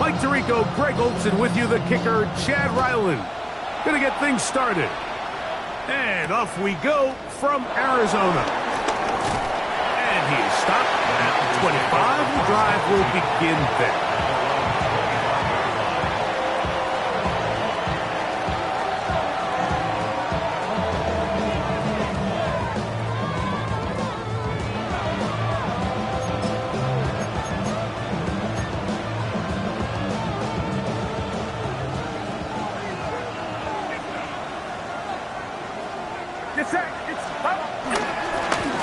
Mike Tirico, Greg Olson with you, the kicker, Chad Ryland. Gonna get things started. And off we go from Arizona. And he is stopped at the 25. The drive will begin there.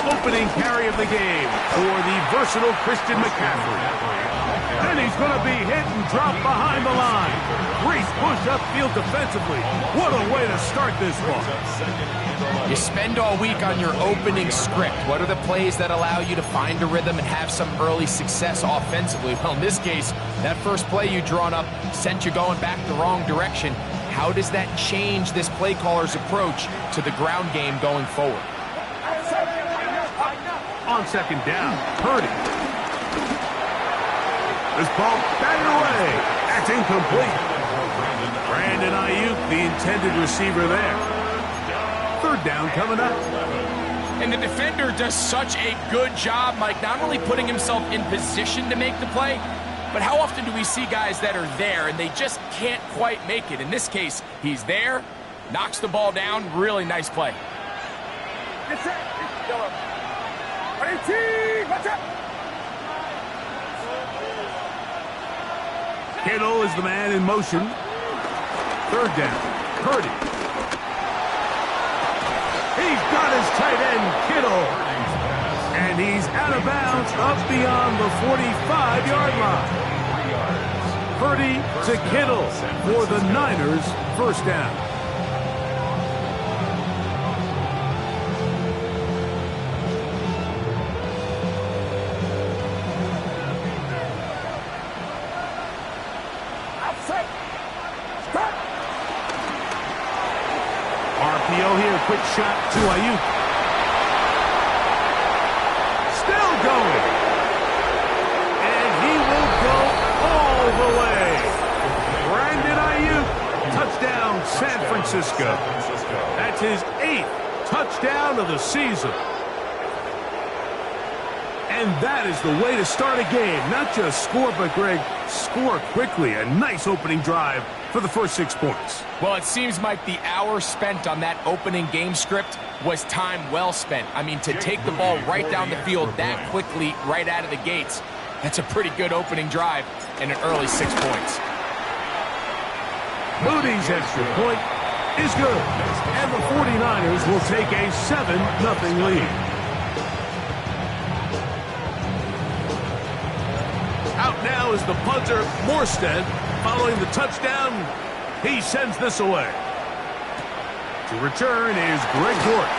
Opening carry of the game for the versatile Christian McCaffrey. And he's going to be hit and dropped behind the line. Great push upfield defensively. What a way to start this one. You spend all week on your opening script. What are the plays that allow you to find a rhythm and have some early success offensively? Well, in this case, that first play you drawn up sent you going back the wrong direction. How does that change this play caller's approach to the ground game going forward? On second down, Purdy. This ball batted away. That's incomplete. Brandon Ayuk, the intended receiver there. Third down coming up. And the defender does such a good job, Mike, not only putting himself in position to make the play, but how often do we see guys that are there and they just can't quite make it? In this case, he's there, knocks the ball down. Really nice play. It's it. Kittle is the man in motion. Third down, Purdy. He's got his tight end, Kittle. And he's out of bounds up beyond the 45-yard line. Purdy to Kittle for the Niners, first down. RPO here, quick shot to Ayuk. Still going. And he will go all the way. Brandon Ayuk, touchdown San Francisco. That's his 8th touchdown of the season. And that is the way to start a game. Not just score, but, Greg, score quickly. A nice opening drive for the first 6 points. Well, it seems, Mike, the hour spent on that opening game script was time well spent. I mean, to take the ball right down the field that quickly, right out of the gates, that's a pretty good opening drive and an early 6 points. Moody's extra point is good. And the 49ers will take a 7-0 lead. Out now is the punter, Morstead. Following the touchdown, he sends this away. To return is Greg Dortch.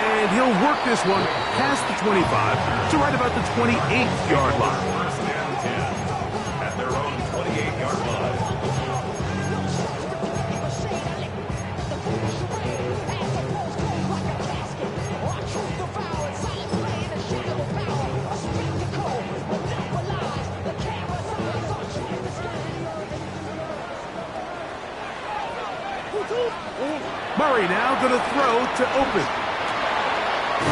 And he'll work this one past the 25 to right about the 28-yard line. At their own 28-yard line. Murray now going to throw to open.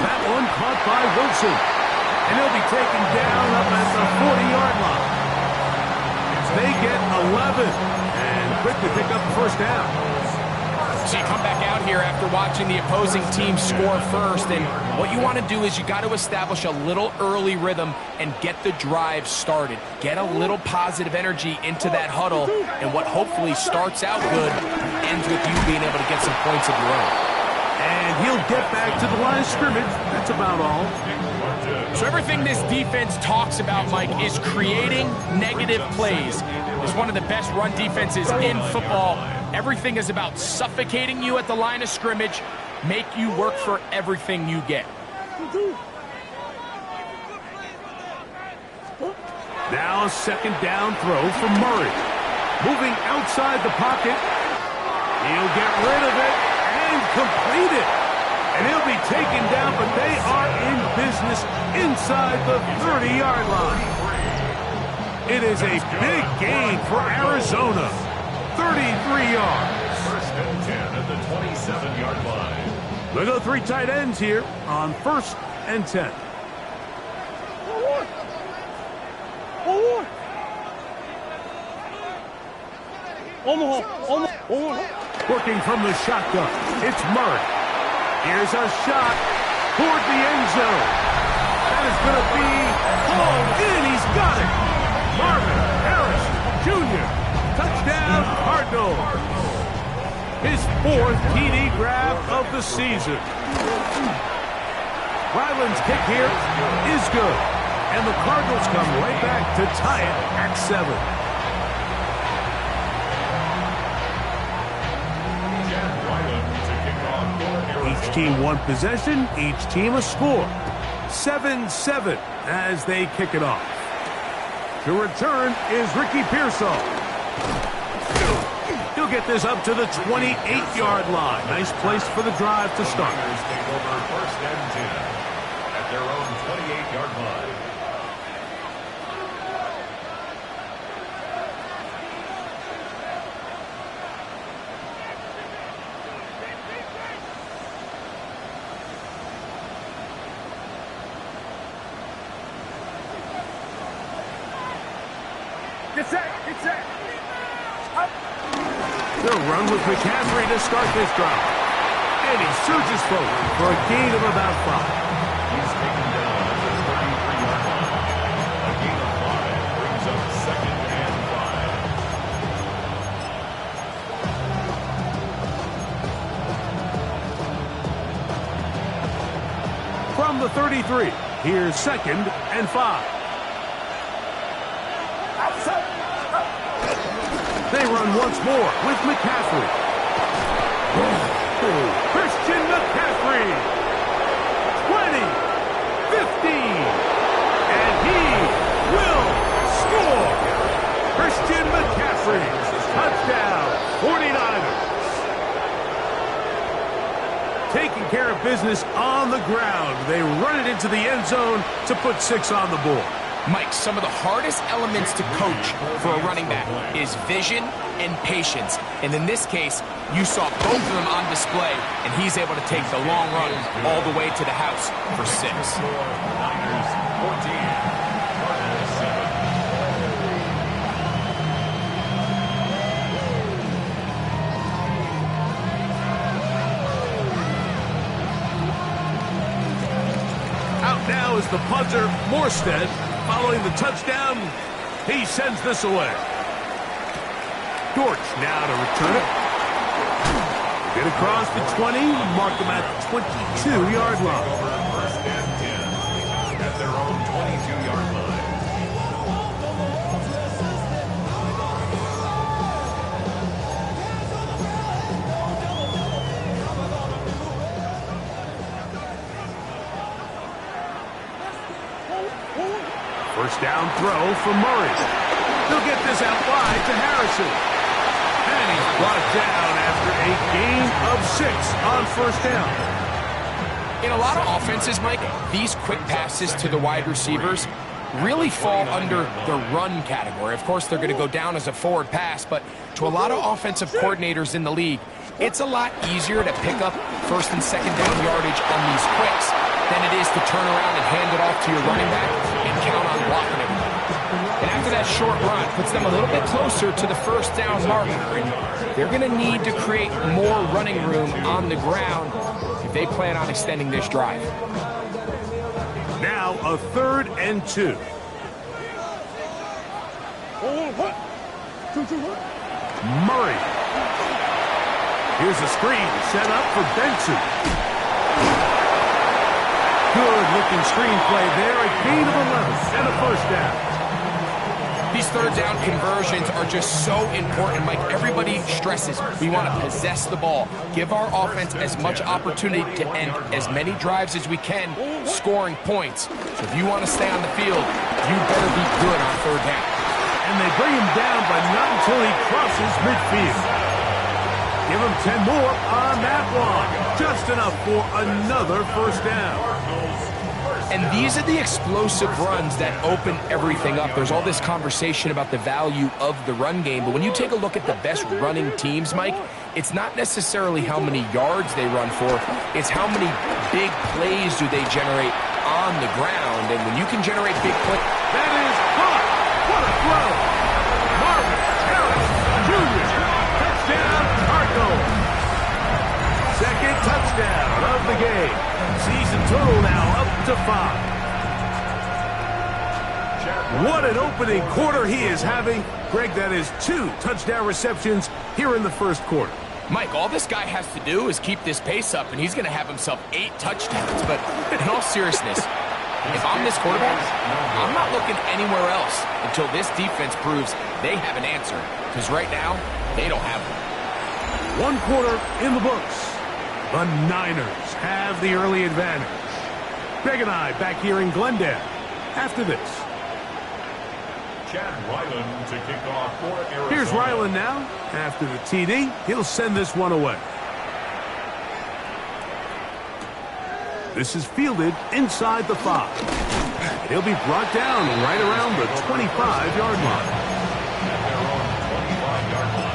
That one caught by Wilson. And he'll be taken down up at the 40-yard line. They get 11 and quick to pick up the first down. So you come back out here after watching the opposing team score first, and what you want to do is you got to establish a little early rhythm and get the drive started. Get a little positive energy into that huddle, and what hopefully starts out good ends with you being able to get some points of your own. And he'll get back to the line of scrimmage. That's about all. So everything this defense talks about, Mike, is creating negative plays. It's one of the best run defenses in football. Everything is about suffocating you at the line of scrimmage, make you work for everything you get. Now a second down throw from Murray. Moving outside the pocket. He'll get rid of it and complete it. And he'll be taken down, but they are in business inside the 30-yard line. It is a big gain for Arizona. 33 yards. First and 10 at the 27-yard line. We'll go three tight ends here on first and 10. Working from the shotgun, it's Murray. Here's a shot toward the end zone. That is going to be hauled in. He's got it. Marvin Harris Jr. Touchdown, Cardinals. His fourth TD grab of the season. Ryland's kick here is good. And the Cardinals come right back to tie it at 7. Each team one possession, each team a score. 7-7 as they kick it off. The return is Ricky Pearsall. He'll get this up to the 28-yard line. Nice place for the drive to start. Take over first and 10 at their own 28-yard line. They'll run with McCaffrey to start this drive. And he surges forward for a gain of about 5. He's taken down at the 33-yard line. A gain of 5 brings up second and 5. From the 33, here's second and 5. They run once more with McCaffrey. Christian McCaffrey. 20, 15, and he will score. Christian McCaffrey. Touchdown, 49ers. Taking care of business on the ground. They run it into the end zone to put 6 on the board. Mike, some of the hardest elements to coach for a running back is vision and patience. And in this case, you saw both of them on display, and he's able to take the long run all the way to the house for 6. Niners 14, Cardinals 7. Out now is the punter, Morstead. Following the touchdown, he sends this away. Dortch now to return it. Get across the 20, mark him at the 22-yard line. First and 10 at their own 22-yard line. First down throw for Murray. He'll get this out wide to Harrison. And he's brought down after a gain of 6 on first down. In a lot of offenses, Mike, these quick passes to the wide receivers really fall under the run category. Of course, they're going to go down as a forward pass, but to a lot of offensive coordinators in the league, it's a lot easier to pick up first and second down yardage on these quicks than it is to turn around and hand it off to your running back and count on blocking it. And after that short run, puts them a little bit closer to the first down marker. And they're going to need to create more running room on the ground if they plan on extending this drive. Now a 3rd and 2. Murray. Here's a screen set up for Benson. Good-looking screen play there. A gain of 11 and a first down. These third down conversions are just so important, Mike. Everybody stresses we want to possess the ball, give our offense as much opportunity to end as many drives as we can, scoring points. So if you want to stay on the field, you better be good on third down. And they bring him down, but not until he crosses midfield. Give him 10 more on that one. Just enough for another first down. And these are the explosive runs that open everything up. There's all this conversation about the value of the run game, but when you take a look at the best running teams, Mike, it's not necessarily how many yards they run for, it's how many big plays do they generate on the ground. And when you can generate big plays... That is caught! What a throw! Marvin Harris Jr. Touchdown, Cardinals! Second touchdown of the game. Season total now up to 5. What an opening quarter he is having. Greg, that is 2 touchdown receptions here in the first quarter. Mike, all this guy has to do is keep this pace up, and he's going to have himself 8 touchdowns. But in all seriousness, if I'm this quarterback, I'm not looking anywhere else until this defense proves they have an answer. Because right now, they don't have one. 1 quarter in the books. The Niners have the early advantage. Greg and I back here in Glendale after this. Chad Ryland to kick off for Arizona. Here's Ryland now. After the TD, he'll send this one away. This is fielded inside the 5. He'll be brought down right around the 25-yard line. At their own 25-yard line.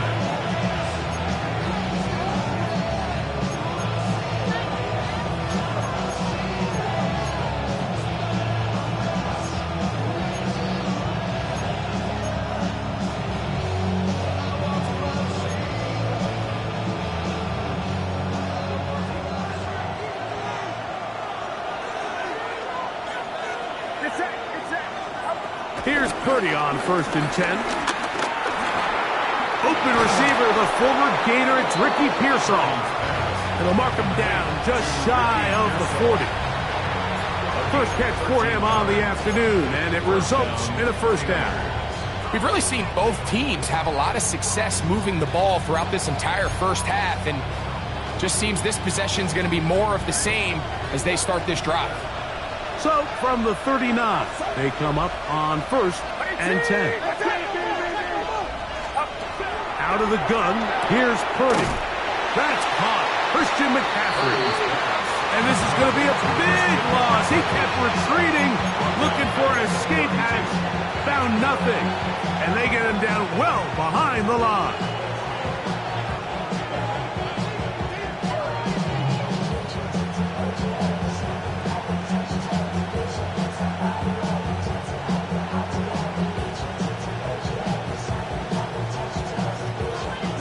Here's Purdy on 1st and 10. Open receiver, the former Gator, it's Ricky Pearsall. And they'll mark him down just shy of the 40. First catch for him on the afternoon, and it results in a first down. We've really seen both teams have a lot of success moving the ball throughout this entire first half, and just seems this possession is going to be more of the same as they start this drive. So, from the 39, they come up on 1st and 10. Out of the gun, here's Purdy. That's caught. Christian McCaffrey. And this is going to be a big loss. He kept retreating, looking for an escape hatch. Found nothing. And they get him down well behind the line.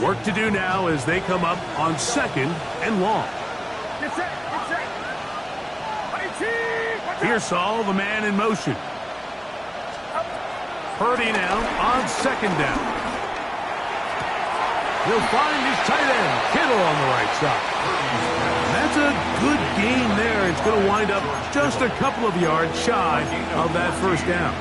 Work to do now as they come up on 2nd and long. Pearsall, the man in motion. Purdy now on 2nd down. He'll find his tight end, Kittle, on the right side. That's a good gain there. It's going to wind up just a couple of yards shy of that first down.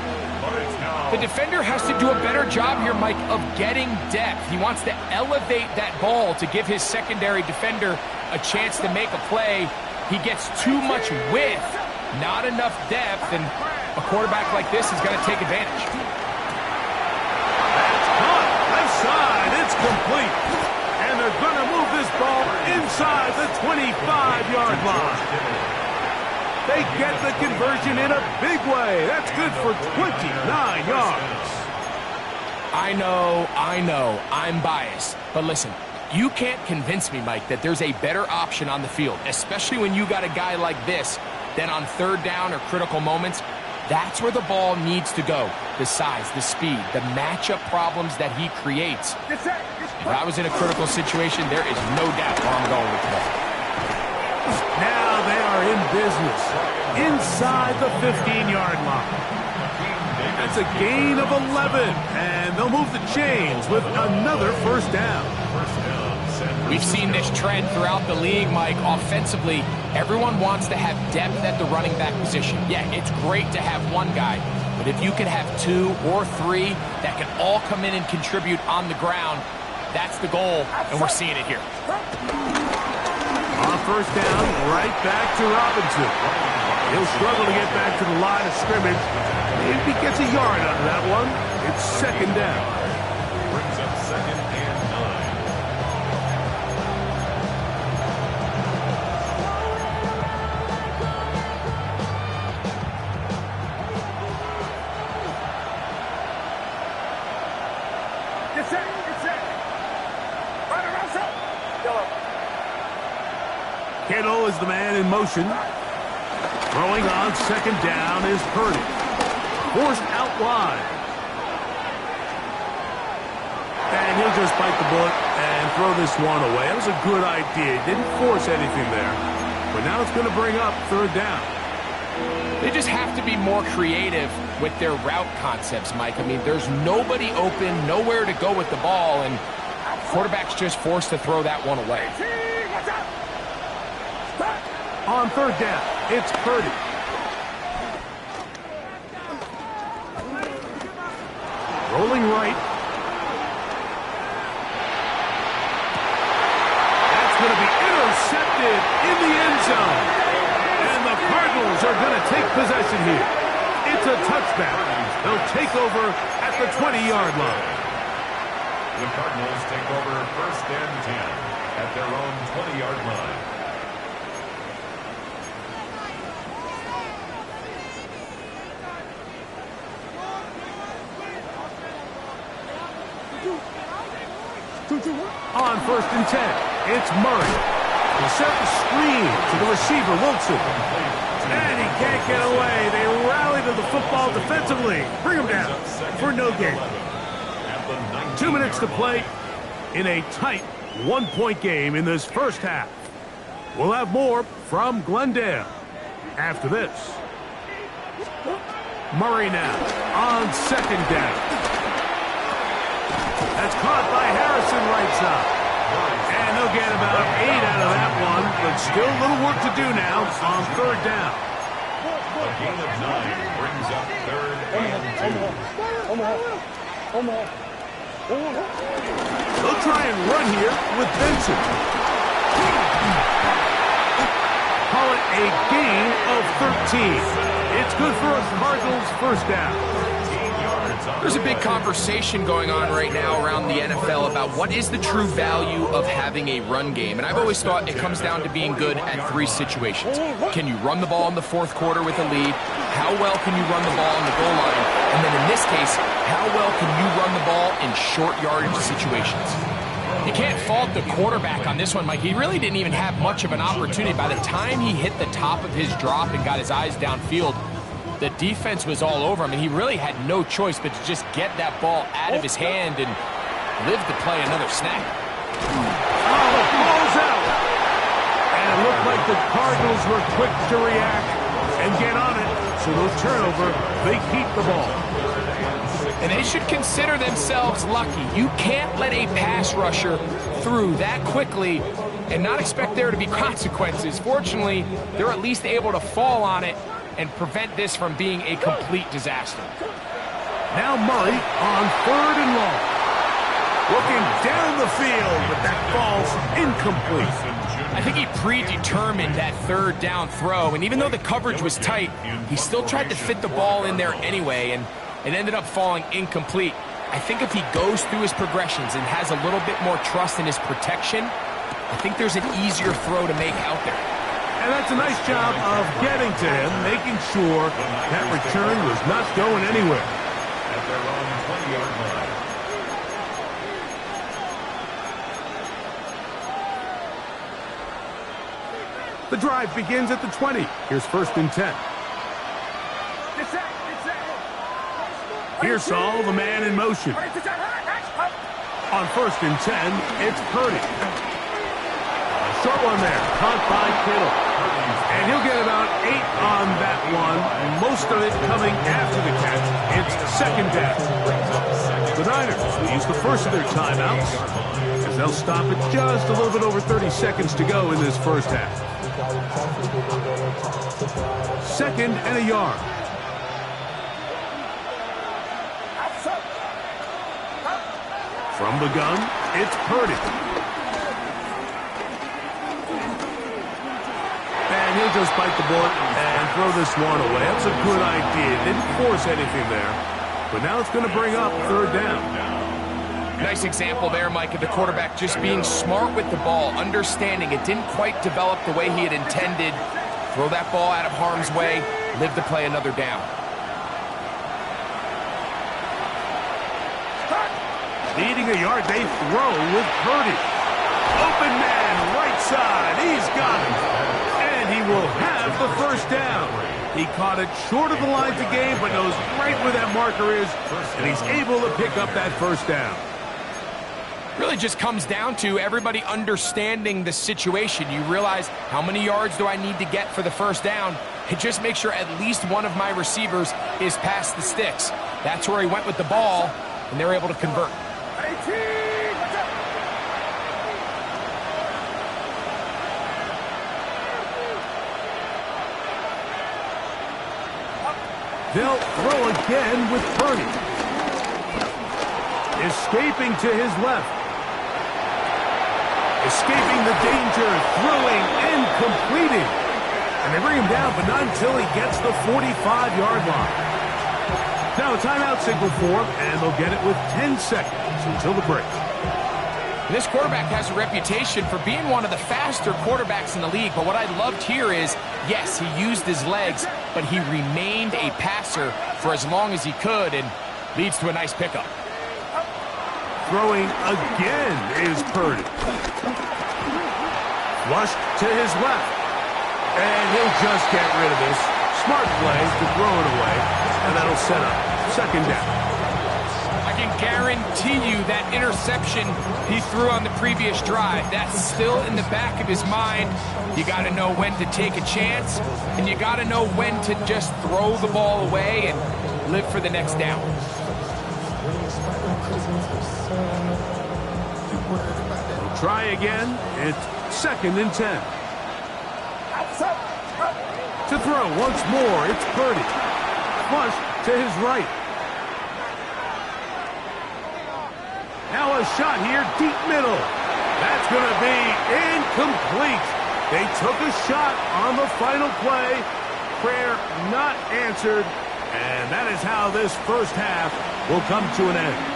The defender has to do a better job here, Mike, of getting depth. He wants to elevate that ball to give his secondary defender a chance to make a play. He gets too much width, not enough depth, and a quarterback like this is going to take advantage. That's caught. Left side. It's complete. And they're going to move this ball inside the 25-yard line. They get the conversion in a big way. That's good for 29 yards. I know, I'm biased. But listen, you can't convince me, Mike, that there's a better option on the field, especially when you got a guy like this, than on 3rd down or critical moments. That's where the ball needs to go. The size, the speed, the matchup problems that he creates. If I was in a critical situation, there is no doubt where I'm going with the ball. Now they are in business inside the 15-yard line. That's a gain of 11, and they'll move the chains with another first down. We've seen this trend throughout the league, Mike. Offensively, everyone wants to have depth at the running back position. Yeah, it's great to have one guy, but if you can have 2 or 3 that can all come in and contribute on the ground, that's the goal, and we're seeing it here. On first down, right back to Robinson. He'll struggle to get back to the line of scrimmage. Maybe gets a yard out of that one. It's 2nd down. Brings up 2nd and 9. Kittle is the man in motion. Throwing on second down is Purdy. Forced out wide. And he'll just bite the bullet and throw this one away. That was a good idea. Didn't force anything there. But now it's going to bring up third down. They just have to be more creative with their route concepts, Mike. I mean, there's nobody open, nowhere to go with the ball, and quarterback's just forced to throw that one away. On third down, it's Purdy. Rolling right. That's going to be intercepted in the end zone. And the Cardinals are going to take possession here. It's a touchback. They'll take over at the 20-yard line. The Cardinals take over first and 10 at their own 20-yard line. On first and 10, it's Murray. He set the screen to the receiver, Wilson. And he can't get away. They rally to the football defensively. Bring him down for no gain. 2 minutes to play in a tight one-point game in this first half. We'll have more from Glendale after this. Murray now on second down. That's caught by Harrison right side. And they'll get about 8 out of that one, but still a little work to do now on third down. A gain of 9 brings up third and 2. They'll try and run here with Benson. Call it a gain of 13. It's good for a Cardinals first down. There's a big conversation going on right now around the NFL about what is the true value of having a run game. And I've always thought it comes down to being good at 3 situations. Can you run the ball in the fourth quarter with a lead? How well can you run the ball on the goal line? And then in this case, how well can you run the ball in short yardage situations? You can't fault the quarterback on this one, Mike. He really didn't even have much of an opportunity. By the time he hit the top of his drop and got his eyes downfield, the defense was all over him, and he really had no choice but to just get that ball out of his hand and live to play another snap. Oh, the ball's out. And it looked like the Cardinals were quick to react and get on it. So no turnover. They keep the ball. And they should consider themselves lucky. You can't let a pass rusher through that quickly and not expect there to be consequences. Fortunately, they're at least able to fall on it and prevent this from being a complete disaster. Now Murray on third and long. Looking down the field, but that falls incomplete. I think he predetermined that third down throw, and even though the coverage was tight, he still tried to fit the ball in there anyway, and it ended up falling incomplete. I think if he goes through his progressions and has a little bit more trust in his protection, I think there's an easier throw to make out there. And that's a nice job of getting to him, making sure that return was not going anywhere. At their own 20-yard line. The drive begins at the 20. Here's first and 10. Here's Saul, the man in motion. On first and 10, it's Purdy. A short one there, caught by Kittle. And he'll get about 8 on that one, most of it coming after the catch. It's second down. The Niners will use the first of their timeouts, as they'll stop at just a little bit over 30 seconds to go in this first half. Second and a yard. From the gun, it's Purdy. And he'll just bite the bullet and throw this one away. That's a good idea. Didn't force anything there. But now it's going to bring up third down. Nice example there, Mike, of the quarterback just being smart with the ball, understanding it didn't quite develop the way he had intended. Throw that ball out of harm's way, live to play another down. Leading a yard. They throw with Purdy. Open man, right side. He's got it. And he will have the first down. He caught it short of the line to gain, but knows right where that marker is, and he's able to pick up that first down. Really just comes down to everybody understanding the situation. You realize, how many yards do I need to get for the first down? And just make sure at least one of my receivers is past the sticks. That's where he went with the ball, and they're able to convert. They'll throw again with Purdy. Escaping to his left. Escaping the danger, throwing and completing. And they bring him down, but not until he gets the 45-yard line. Now a timeout signal for him, and they'll get it with 10 seconds until the break. This quarterback has a reputation for being one of the faster quarterbacks in the league, but what I loved here is, yes, he used his legs, but he remained a passer for as long as he could, and leads to a nice pickup. Throwing again is Purdy. Flushed to his left. And he'll just get rid of this. Smart play to throw it away, and that'll set up second down. I can guarantee you that interception he threw on the previous drive, that's still in the back of his mind. You got to know when to take a chance, and you got to know when to just throw the ball away and live for the next down. We'll try again. It's second and 10. To throw once more, it's Purdy. Flush to his right. Now a shot here, deep middle. That's going to be incomplete. They took a shot on the final play. Prayer not answered. And that is how this first half will come to an end.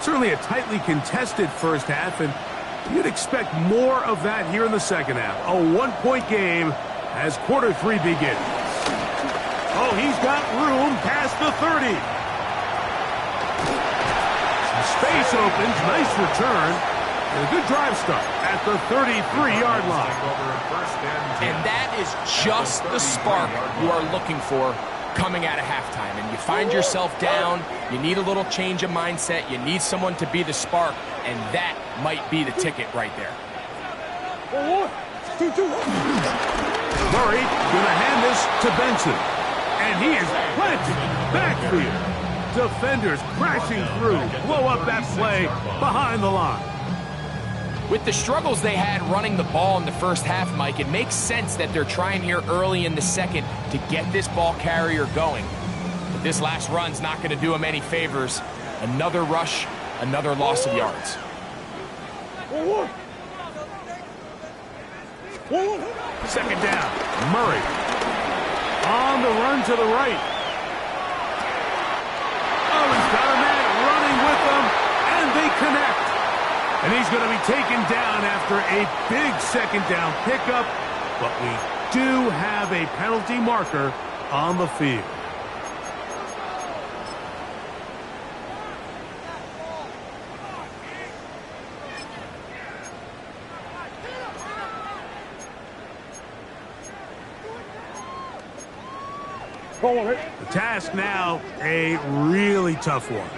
Certainly a tightly contested first half, and you'd expect more of that here in the second half. A one-point game as quarter three begins. Oh, he's got room past the 30. Some space opens, nice return, and a good drive start at the 33-yard line. And that is just the spark you are looking for coming out of halftime. And you find yourself down, you need a little change of mindset, you need someone to be the spark, and that might be the ticket right there. Murray gonna hand this to Benson, and he is planted backfield. Defenders crashing through, blow up that play behind the line. With the struggles they had running the ball in the first half, Mike, it makes sense that they're trying here early in the second to get this ball carrier going. But this last run's not going to do him any favors. Another rush, another loss of yards. Second down, Murray. On the run to the right. Oh, he's got a man running with them, and they connect. And he's going to be taken down after a big second down pickup, but we do have a penalty marker on the field. The task now, a really tough one.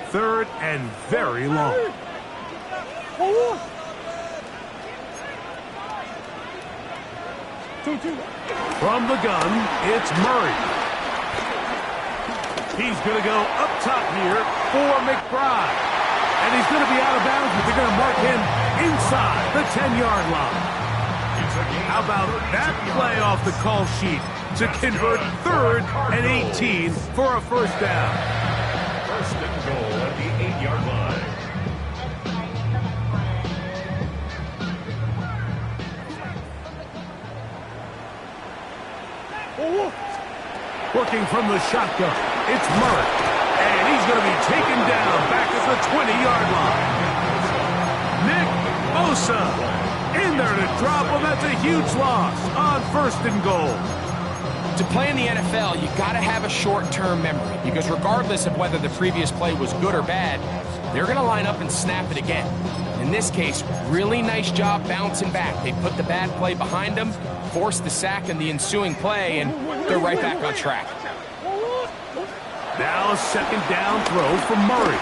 Third and very long. From the gun, it's Murray. He's going to go up top here for McBride. And he's going to be out of bounds, but they're going to mark him inside the 10-yard line. How about that play off the call sheet to convert third and 18 for a first down? First and goal at the 8-yard line. Working from the shotgun, it's Murray. And he's is going to be taken down back at the 20-yard line. Nick Bosa in there to drop him. That's a huge loss on 1st and goal. To play in the NFL, you got to have a short-term memory because regardless of whether the previous play was good or bad, they're going to line up and snap it again. In this case, really nice job bouncing back. They put the bad play behind them, forced the sack in the ensuing play, and they're right back on track. Now a 2nd down throw for Murray.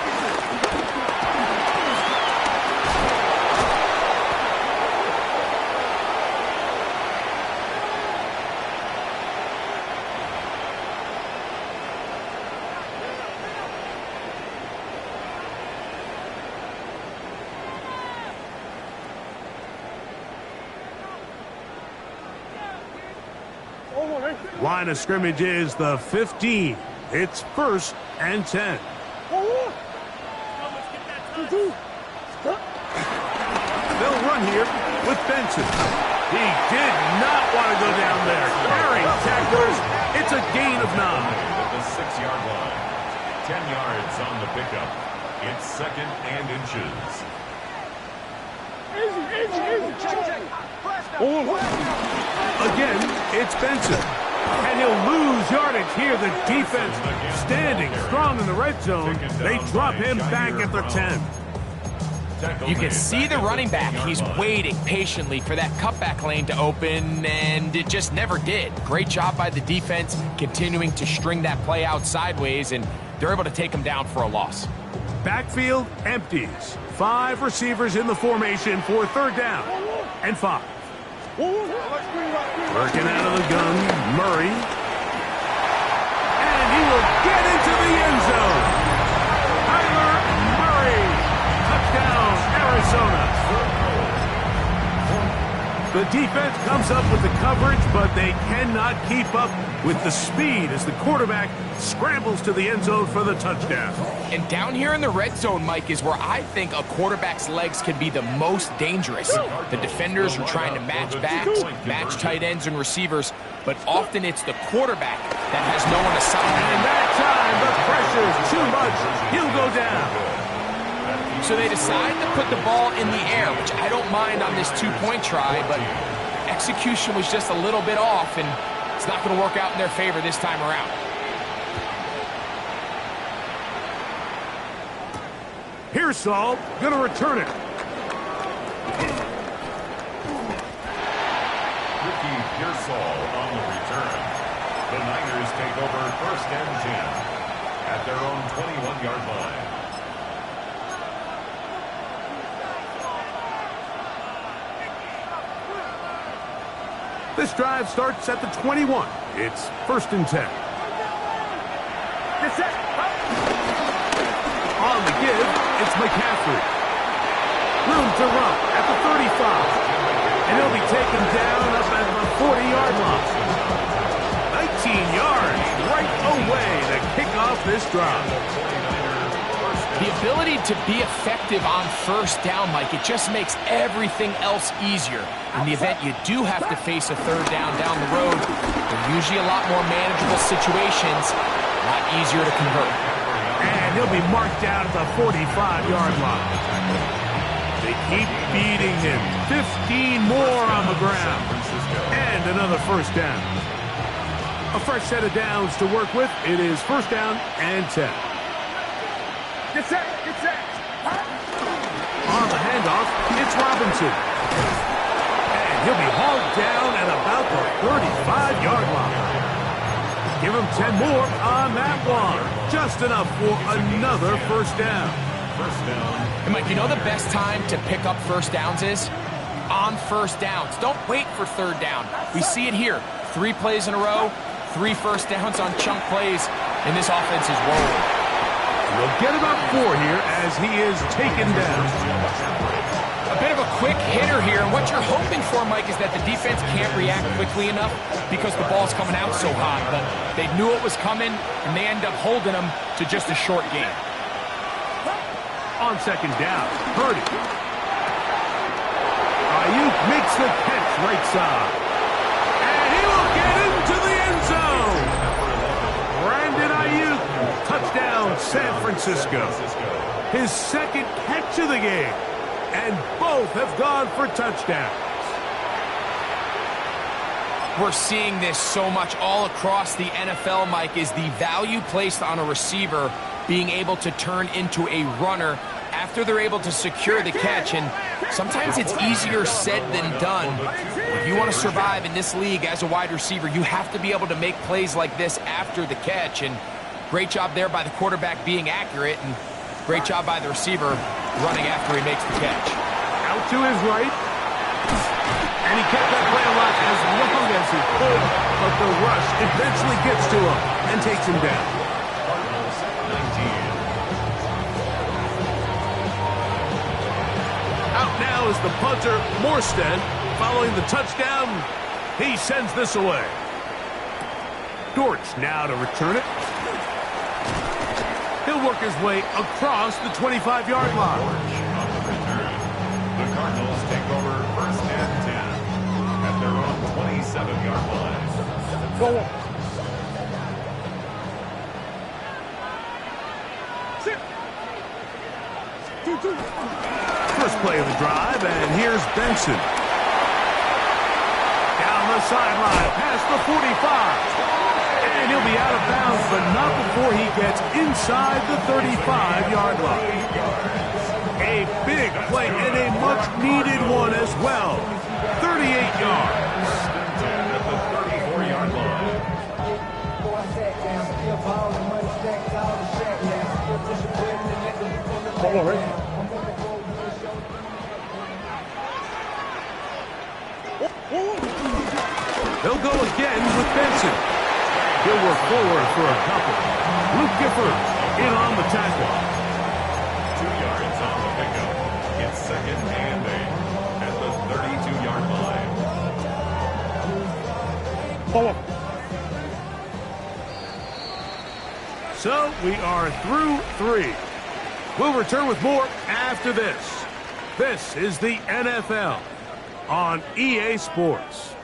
Line of scrimmage is the 15. It's 1st and 10. They'll run here with Benson. He did not want to go down there. Carrying tacklers. It's a gain of 9. At the 6-yard line. 10 yards on the pickup. It's 2nd and inches. Again, it's Benson. And he'll lose yardage here. The defense standing strong in the red zone. They drop him back at the 10. You can see the running back. He's waiting patiently for that cutback lane to open, and it just never did. Great job by the defense continuing to string that play out sideways, and they're able to take him down for a loss. Backfield empties. 5 receivers in the formation for 3rd down and 5. Working out of the gun, Murray. And he will get into the end zone. Kyler Murray. Touchdown, Arizona. The defense comes up with the coverage, but they cannot keep up with the speed as the quarterback scrambles to the end zone for the touchdown. And down here in the red zone, Mike, is where I think a quarterback's legs can be the most dangerous. The defenders are trying to match backs, match tight ends and receivers, but often it's the quarterback that has no one assigned. And that time, the pressure's too much. He'll go down. So they decide to put the ball in the air, which I don't mind on this 2-point try, but execution was just a little bit off, and it's not going to work out in their favor this time around. Pearsall going to return it. Ricky Pearsall on the return. The Niners take over 1st and 10 at their own 21-yard line. This drive starts at the 21. It's 1st and 10. On the give, it's McCaffrey. Room to run at the 35. And he'll be taken down up at the 40-yard line. 19 yards right away to kick off this drive. The ability to be effective on 1st down, Mike, it just makes everything else easier. In the event you do have to face a 3rd down the road, they're usually a lot more manageable situations, a lot easier to convert. And he'll be marked down at the 45-yard line. They keep beating him. 15 more on the ground. And another 1st down. A fresh set of downs to work with. It is 1st down and 10. Get set. On the handoff, it's Robinson. And he'll be hauled down at about the 35-yard line. Give him 10 more on that one. Just enough for another 1st down. 1st down. And Mike, you know the best time to pick up 1st downs is? On 1st downs. Don't wait for 3rd down. We see it here. 3 plays in a row, 3 1st downs on chunk plays, and this offense is rolling. We'll get about 4 here as he is taken down. A bit of a quick hitter here, and what you're hoping for, Mike, is that the defense can't react quickly enough because the ball's coming out so hot. But they knew it was coming, and they end up holding them to just a short gain. On 2nd down, Purdy. Ayuk makes the catch right side. And he will get into the end zone. Brandon Ayuk, touchdown San Francisco. His second catch of the game. And both have gone for touchdowns. We're seeing this so much all across the NFL, Mike, is the value placed on a receiver being able to turn into a runner after they're able to secure the catch. And sometimes it's easier said than done. If you want to survive in this league as a wide receiver, you have to be able to make plays like this after the catch. And great job there by the quarterback being accurate, and great job by the receiver running after he makes the catch. Out to his right. And he kept that play alive as long as he could, but the rush eventually gets to him and takes him down. Cardinals 19. Out now is the punter, Morstead. Following the touchdown, he sends this away. Dortch now to return it. He'll work his way across the 25-yard line. On the return, the Cardinals take over first and 10 at their own 27-yard line. First play of the drive, and here's Benson. Down the sideline, past the 45. And he'll be out of bounds, but not before he gets inside the 35-yard line. A big play and a much-needed one as well. 38 yards. At the 34-yard line. They'll go again with Benson. He'll work forward for a couple. Luke Gifford in on the tackle. 2 yards on the pickup. It's second and 8 at the 32-yard line. So we are through 3. We'll return with more after this. This is the NFL on EA Sports.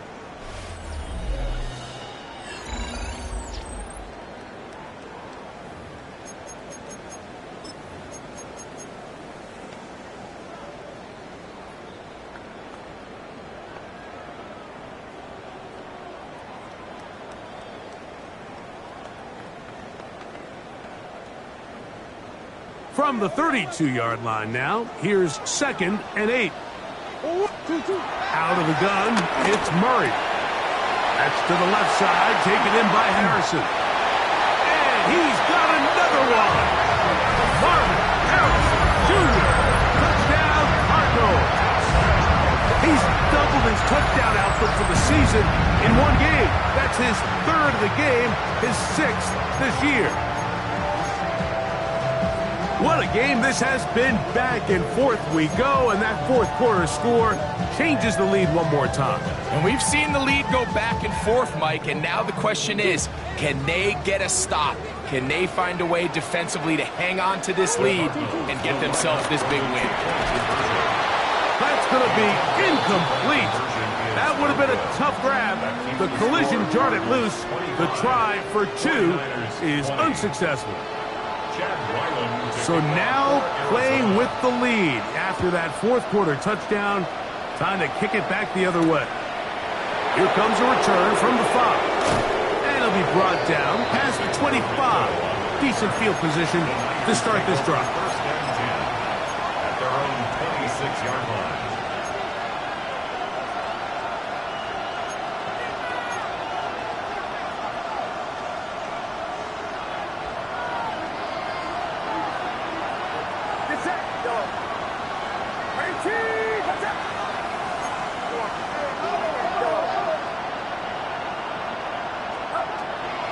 From the 32-yard line now, here's second and 8. Out of the gun, it's Murray. That's to the left side, taken in by Harrison. And he's got another one. Marvin Harrison Jr. Touchdown, Cardinals. He's doubled his touchdown output for the season in one game. That's his third of the game, his 6th this year. What a game this has been. Back and forth we go, and that fourth quarter score changes the lead one more time. And we've seen the lead go back and forth, Mike, and now the question is, can they get a stop? Can they find a way defensively to hang on to this lead and get themselves this big win? That's going to be incomplete. That would have been a tough grab. The collision jarred it loose. The try for 2 is unsuccessful. So now playing with the lead after that fourth quarter touchdown. Time to kick it back the other way. Here comes a return from the 5. And it'll be brought down past the 25. Decent field position to start this drive. First and 10 at their own 26-yard line.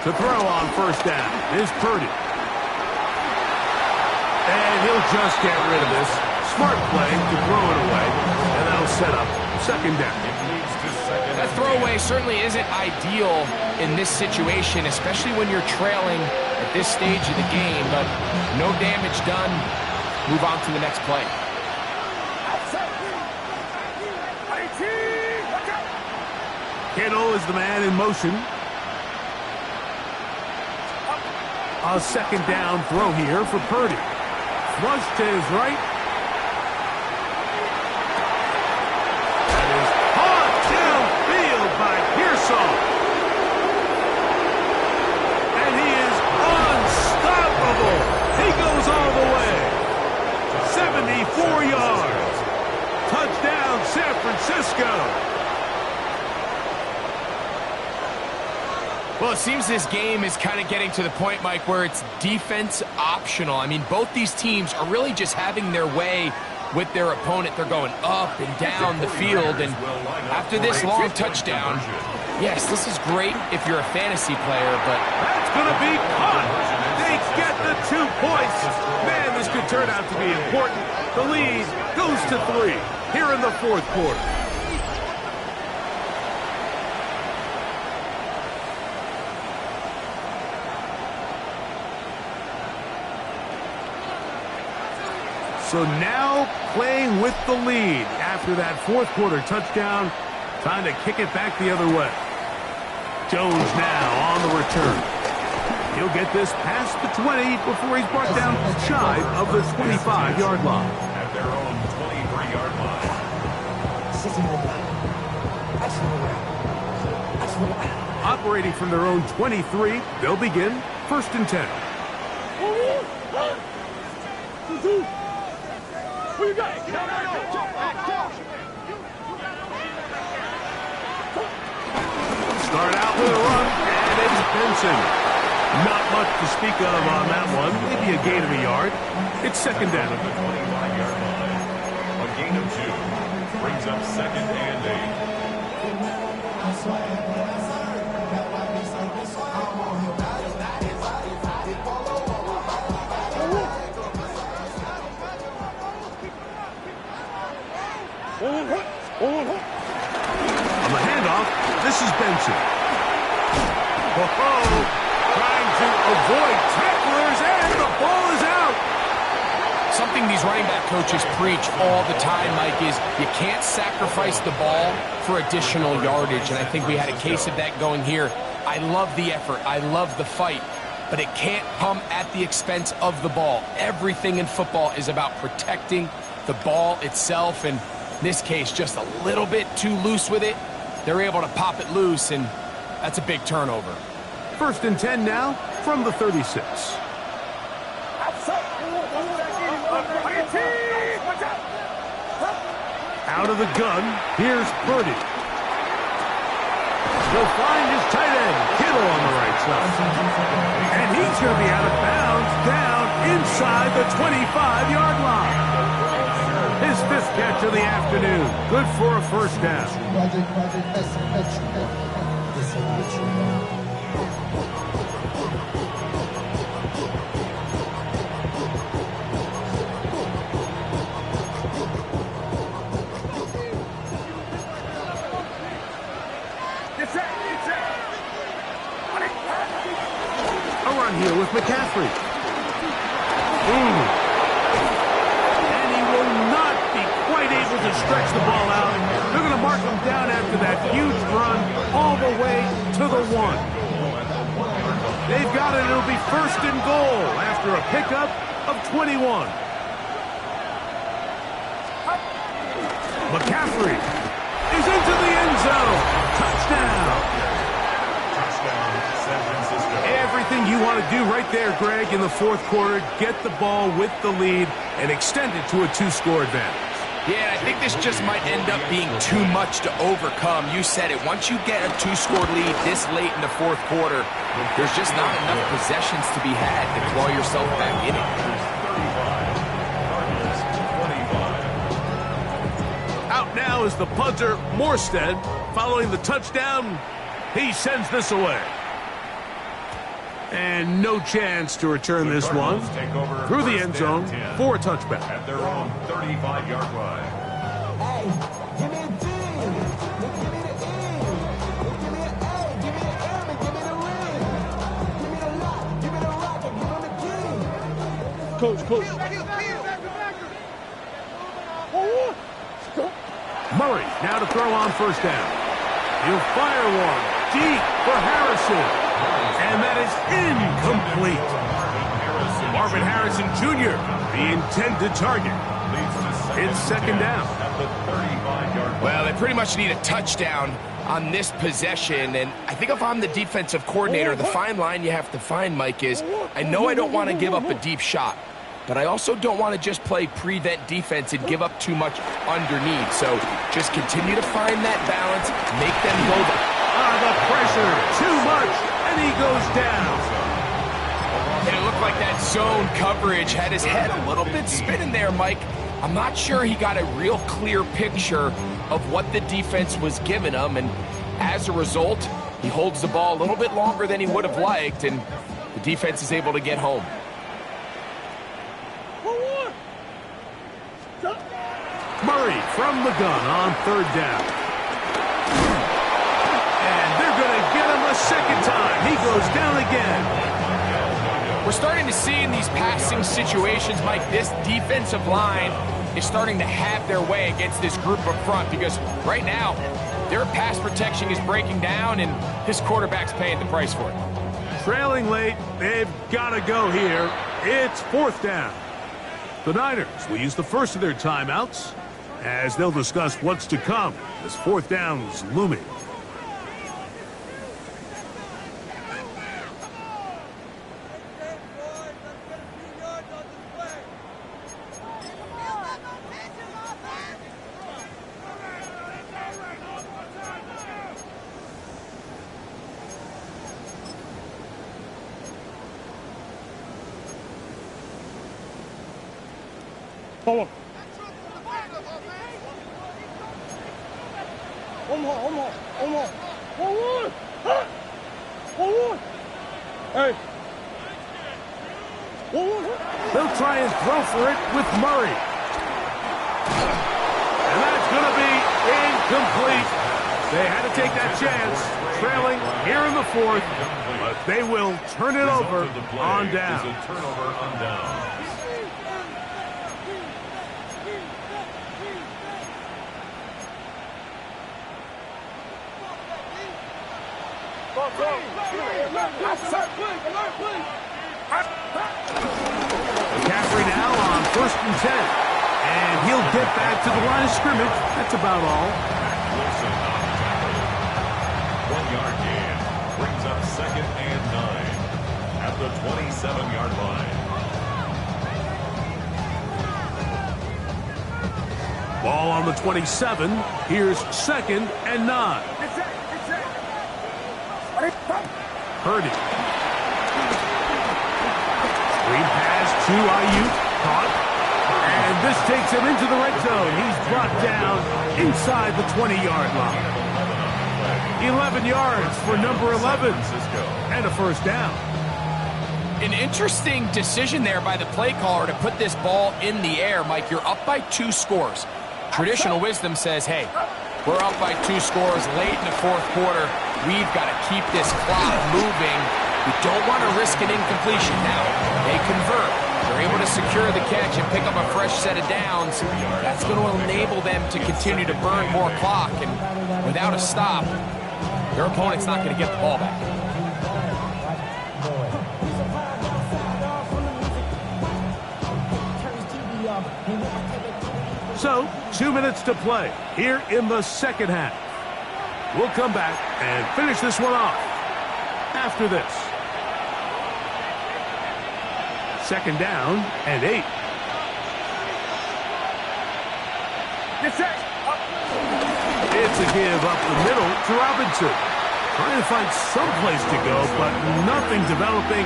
To throw on first down is Purdy. And he'll just get rid of this. Smart play to throw it away. And that'll set up second down. That throwaway certainly isn't ideal in this situation, especially when you're trailing at this stage of the game. But no damage done. Move on to the next play. Kittle is the man in motion. A second down throw here for Purdy. Flush to his right. That is caught downfield by Pearsall. And he is unstoppable. He goes all the way. 74 yards. Touchdown, San Francisco. Well, it seems this game is kind of getting to the point, Mike, where it's defense optional. I mean, both these teams are really just having their way with their opponent. They're going up and down the field, and after this long touchdown, yes, this is great if you're a fantasy player, but that's going to be caught. They get the 2 points. Man, this could turn out to be important. The lead goes to 3 here in the fourth quarter. So now playing with the lead after that fourth quarter touchdown, trying to kick it back the other way. Jones now on the return. He'll get this past the 20 before he's brought down shy of the 25-yard line. At their own 23-yard line. Operating from their own 23, they'll begin 1st and 10. Start out with a run, and it's Benson. Not much to speak of on that one. Maybe a gain of a yard. It's 2nd down. The 25-yard line. A gain of 2 brings up 2nd and 8. On the handoff, this is Benson. Trying to avoid tacklers, and the ball is out. something these running back coaches preach all the time, Mike, is you can't sacrifice the ball for additional yardage, and I think we had a case of that going here. I love the effort. I love the fight, but it can't come at the expense of the ball. Everything in football is about protecting the ball itself, and in this case, just a little bit too loose with it. They're able to pop it loose, and that's a big turnover. 1st and 10 now from the 36. Out of the gun, here's Purdy. He'll find his tight end, Kittle, on the right side. And he's going to be out of bounds down inside the 25-yard line. His 5th catch of the afternoon. Good for a 1st down. Here with McCaffrey. And he will not be quite able to stretch the ball out. They're going to mark him down after that huge run all the way to the 1. They've got it. It'll be 1st and goal after a pickup of 21. McCaffrey is into the end zone. Touchdown. Everything you want to do right there, Greg, in the fourth quarter, get the ball with the lead and extend it to a 2-score advantage. Yeah, I think this just might end up being too much to overcome. You said it. Once you get a 2-score lead this late in the fourth quarter, there's just not enough possessions to be had to claw yourself back in it. Out now is the punter, Morstead. Following the touchdown, he sends this away. And no chance to return this one through the end zone for a touchback. At their own 35-yard line. Hey, give me a D. Give me the E. Give me an A. Give me an M. And give me the ring. Give me the lock. Give me the rock. And give him the key. Coach. Murray now to throw on 1st down. He'll fire one deep for Harrison. And that is incomplete. Marvin Harrison Jr., the intended target. It's second down. At the 35-yard line. Well, they pretty much need a touchdown on this possession, and I think if I'm the defensive coordinator, the fine line you have to find, Mike, is I know I don't want to give up a deep shot, but I also don't want to just play prevent defense and give up too much underneath. So just continue to find that balance, make them go. The pressure, too much, and he goes down. And it looked like that zone coverage had his head a little bit spinning there, Mike. I'm not sure he got a real clear picture of what the defense was giving him, and as a result, he holds the ball a little bit longer than he would have liked, and the defense is able to get home. Murray from the gun on third down. And they're going to get him a second time. He goes down again. We're starting to see in these passing situations, Mike, this defensive line is starting to have their way against this group up front, because right now, their pass protection is breaking down, and this quarterback's paying the price for it. Trailing late, they've got to go here. It's fourth down. The Niners will use the first of their timeouts as they'll discuss what's to come as fourth down's looming. Forward. Forward. Forward. Hey. Forward. They'll try and throw for it with Murray. And that's going to be incomplete. They had to take that chance, trailing here in the fourth, but they will turn it over on down. Is a turnover on down. McCaffrey now on 1st and 10. And he'll get back to the line of scrimmage. That's about all. Wilson on the tackle. 1-yard gain. Brings up 2nd and 9. At the 27-yard line. Ball on the 27. Here's 2nd and 9. Purdy. Screen pass to Ayuk. Caught. And this takes him into the red zone. He's brought down inside the 20-yard line. 11 yards for number 11. And a first down. An interesting decision there by the play caller to put this ball in the air. Mike, you're up by 2 scores. Traditional wisdom says, hey, we're up by 2 scores late in the fourth quarter. We've got to keep this clock moving. We don't want to risk an incompletion now. They convert. They're able to secure the catch and pick up a fresh set of downs. That's going to enable them to continue to burn more clock. And without a stop, their opponent's not going to get the ball back. So, 2 minutes to play here in the second half. We'll come back and finish this one off after this. 2nd down and 8. It's a give up the middle to Robinson. Trying to find some place to go, but nothing developing.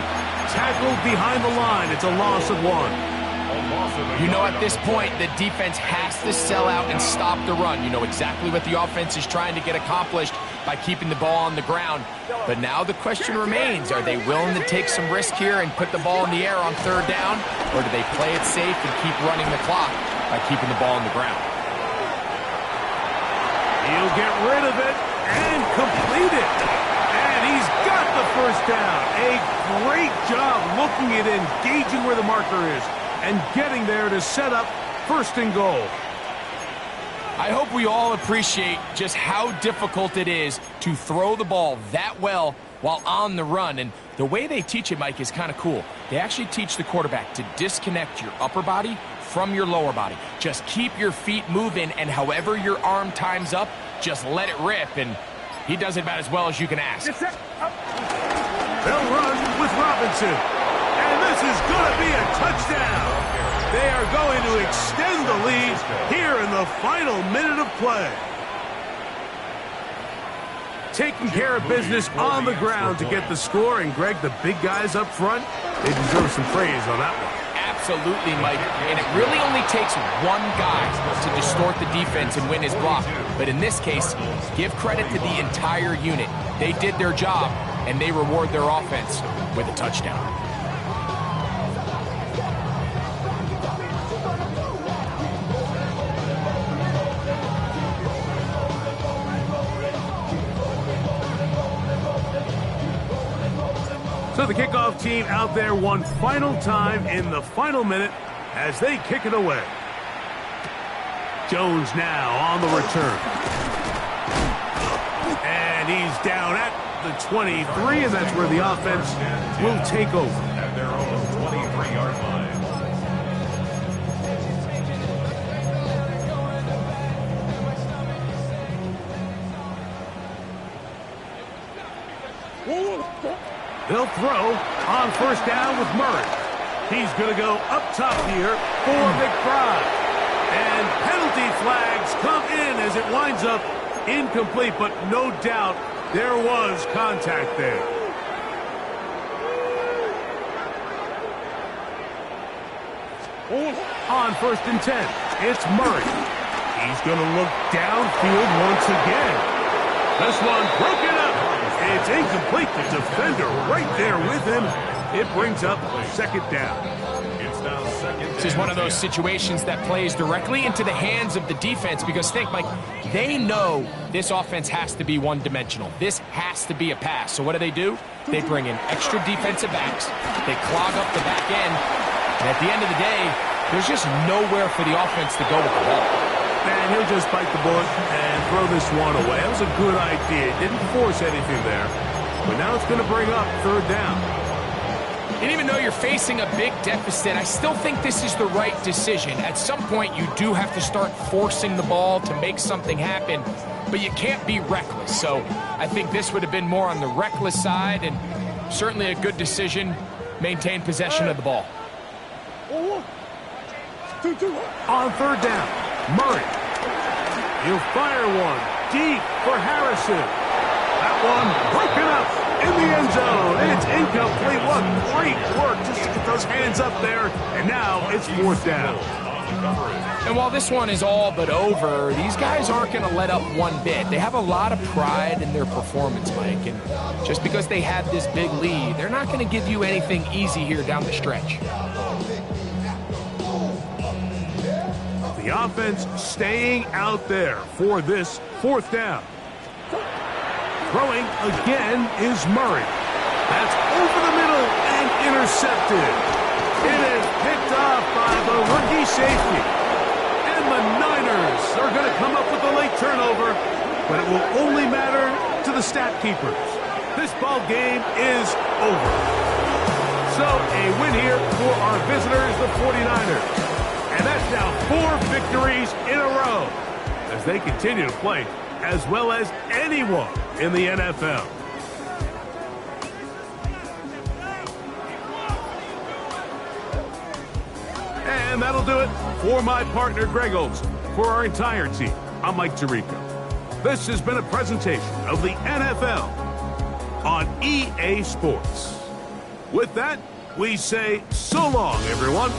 Tackled behind the line. It's a loss of 1. You know, at this point, the defense has to sell out and stop the run. You know exactly what the offense is trying to get accomplished by keeping the ball on the ground. But now the question remains, are they willing to take some risk here and put the ball in the air on 3rd down? Or do they play it safe and keep running the clock by keeping the ball on the ground? He'll get rid of it and complete it. And he's got the first down. A great job looking at engaging where the marker is and getting there to set up 1st and goal. I hope we all appreciate just how difficult it is to throw the ball that well while on the run. And The way they teach it, Mike, is kind of cool. They actually teach the quarterback to disconnect your upper body from your lower body. Just keep your feet moving, and however your arm times up, just let it rip, and he does it about as well as you can ask. They'll run with Robinson, and this is going to be a touchdown. They are going to extend the lead here in the final minute of play. Taking care of business on the ground to get the score, and Greg, the big guys up front, they deserve some praise on that one. Absolutely, Mike. And it really only takes one guy to distort the defense and win his block. But in this case, give credit to the entire unit. They did their job, and they reward their offense with a touchdown. So the kickoff team out there one final time in the final minute as they kick it away. Jones now on the return. And he's down at the 23, and that's where the offense will take over. At their own 23-yard line. They'll throw on first down with Murray. He's going to go up top here for McBride. And penalty flags come in as it winds up incomplete, but no doubt there was contact there. On first and 10, it's Murray. He's going to look downfield once again. This one broken up. It's incomplete. The defender right there with him. It brings up second down. It's now second down. This is one of those situations that plays directly into the hands of the defense because think, Mike, they know this offense has to be one-dimensional. This has to be a pass. So what do? They bring in extra defensive backs. They clog up the back end. And at the end of the day, there's just nowhere for the offense to go with the ball. And he'll just bite the bullet and throw this one away. That was a good idea. Didn't force anything there. But now it's going to bring up third down. And even though you're facing a big deficit, I still think this is the right decision. At some point, you do have to start forcing the ball to make something happen, but you can't be reckless. So I think this would have been more on the reckless side, and certainly a good decision. Maintain possession of the ball. On third down, Murray. He'll fire one deep for Harrison. That one broken up in the end zone. It's incomplete. What great work just to get those hands up there. And now it's fourth down. And while this one is all but over, these guys aren't going to let up one bit. They have a lot of pride in their performance, Mike. And just because they had this big lead, they're not going to give you anything easy here down the stretch. The offense staying out there for this fourth down. Throwing again is Murray. That's over the middle and intercepted. It is picked off by the rookie safety. And the Niners are going to come up with a late turnover, but it will only matter to the stat keepers. This ball game is over. So a win here for our visitors, the 49ers. And that's now 4 victories in a row as they continue to play as well as anyone in the NFL. And that'll do it for my partner, Greg Olson. For our entire team, I'm Mike Tirico. This has been a presentation of the NFL on EA Sports. With that, we say so long, everyone.